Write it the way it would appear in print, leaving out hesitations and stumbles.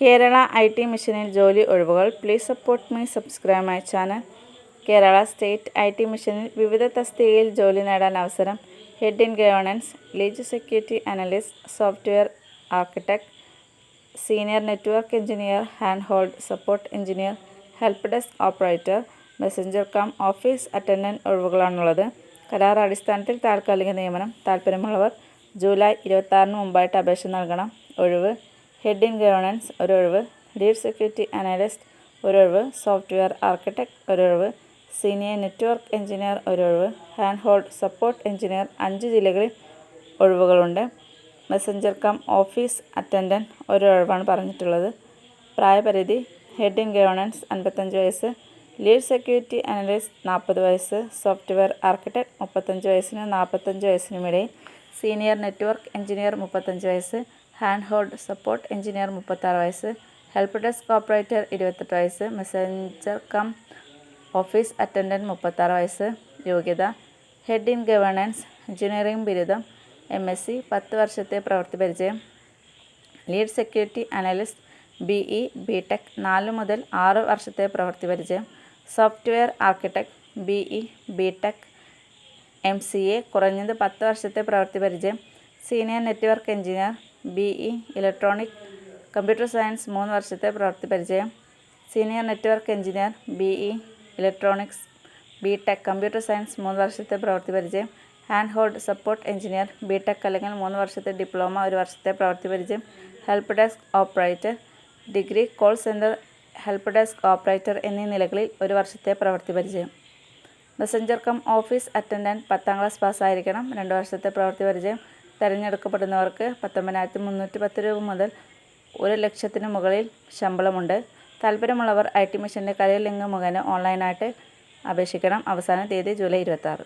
Kerala IT മിഷനിൽ ജോലി ഒഴിവുകൾ. Please support me, subscribe my channel. Kerala state IT മിഷനിൽ വിവിധ തസ്തികയിൽ ജോലി നേടാൻ അവസരം. Head in governance, lead security analyst, software architect, senior network engineer, hand hold support engineer, help desk operator, messenger cum office attendant ഒഴിവുകളാണുള്ളത്. കരാർ അടിസ്ഥാനത്തിൽ താൽക്കാലിക നിയമനം. താൽപ്പര്യമുള്ളവർ ജൂലൈ 26 മുമ്പായിട്ട് അപേക്ഷ നൽകണം. ഒഴിവ്: ഹെഡ് ഇൻ ഗവേണൻസ് ഒരൊഴിവ്, ലീഡ് സെക്യൂരിറ്റി അനലിസ്റ്റ് ഒരൊഴിവ്, സോഫ്റ്റ്വെയർ ആർക്കിടെക്ട് ഒരൊഴിവ്, സീനിയർ നെറ്റ്വർക്ക് എഞ്ചിനീയർ ഒരൊഴിവ്, ഹാൻഡ് ഹോൾഡ് സപ്പോർട്ട് എഞ്ചിനീയർ. 5 ജില്ലകളിൽ ഒഴിവുകളുണ്ട്. മെസ്സഞ്ചർ കം ഓഫീസ് അറ്റൻഡൻറ്റ് ഒരൊഴിവാണ് പറഞ്ഞിട്ടുള്ളത്. പ്രായപരിധി: ഹെഡ് ഇൻ ഗവേണൻസ് 55 വയസ്സ്, ലീഡ് സെക്യൂരിറ്റി അനലിസ്റ്റ് 40 വയസ്സ്, സോഫ്റ്റ്വെയർ ആർക്കിടെക്ട് 35 വയസ്സിനും 45 വയസ്സിനും ഇടയിൽ, സീനിയർ നെറ്റ്വർക്ക് എഞ്ചിനീയർ 35 വയസ്സ്, ഹാൻഡ് ഹോൾഡ് സപ്പോർട്ട് എഞ്ചിനീയർ 36 വയസ്സ്, ഹെൽപ്പ് ഡെസ്ക് ഓപ്പറേറ്റർ 28 വയസ്സ്, മെസ്സഞ്ചർ കം ഓഫീസ് അറ്റൻഡൻറ്റ് 36 വയസ്സ്. യോഗ്യത: ഹെഡ് ഇൻ ഗവേണൻസ് എഞ്ചിനീയറിംഗ് ബിരുദം, MSc, 10 വർഷത്തെ പ്രവൃത്തി പരിചയം. Lead security analyst BE BTech, 4 മുതൽ 6 വർഷത്തെ പ്രവൃത്തി പരിചയം. Software architect BE BTech MCA, കുറഞ്ഞത് 10 വർഷത്തെ പ്രവൃത്തി പരിചയം. Senior network engineer BE electronic computer science, 3 വർഷത്തെ പ്രവൃത്തി പരിചയം. Senior network engineer BE electronics BTech computer science, 3 വർഷത്തെ പ്രവൃത്തി പരിചയം. Hand hold support engineer BTech അല്ലെങ്കിൽ 3 വർഷത്തെ ഡിപ്ലോമ, 1 വർഷത്തെ പ്രവൃത്തി പരിചയം. Help desk operator degree, call centre help desk operator എന്നീ നിലകളിൽ 1 വർഷത്തെ പ്രവൃത്തി പരിചയം. മെസ്സഞ്ചർ കം ഓഫീസ് അറ്റൻഡൻറ്റ് 10ാം ക്ലാസ് പാസ്സായിരിക്കണം. 2 വർഷത്തെ പ്രവൃത്തി പരിചയം. തിരഞ്ഞെടുക്കപ്പെടുന്നവർക്ക് 19,310 രൂപ മുതൽ 1,00,000 മുകളിൽ ശമ്പളമുണ്ട്. താൽപ്പര്യമുള്ളവർ IT മിഷൻ്റെ കരിയർ ലിങ്ക് മുഖേന ഓൺലൈനായിട്ട് അപേക്ഷിക്കണം. അവസാന തീയതി ജൂലൈ 26.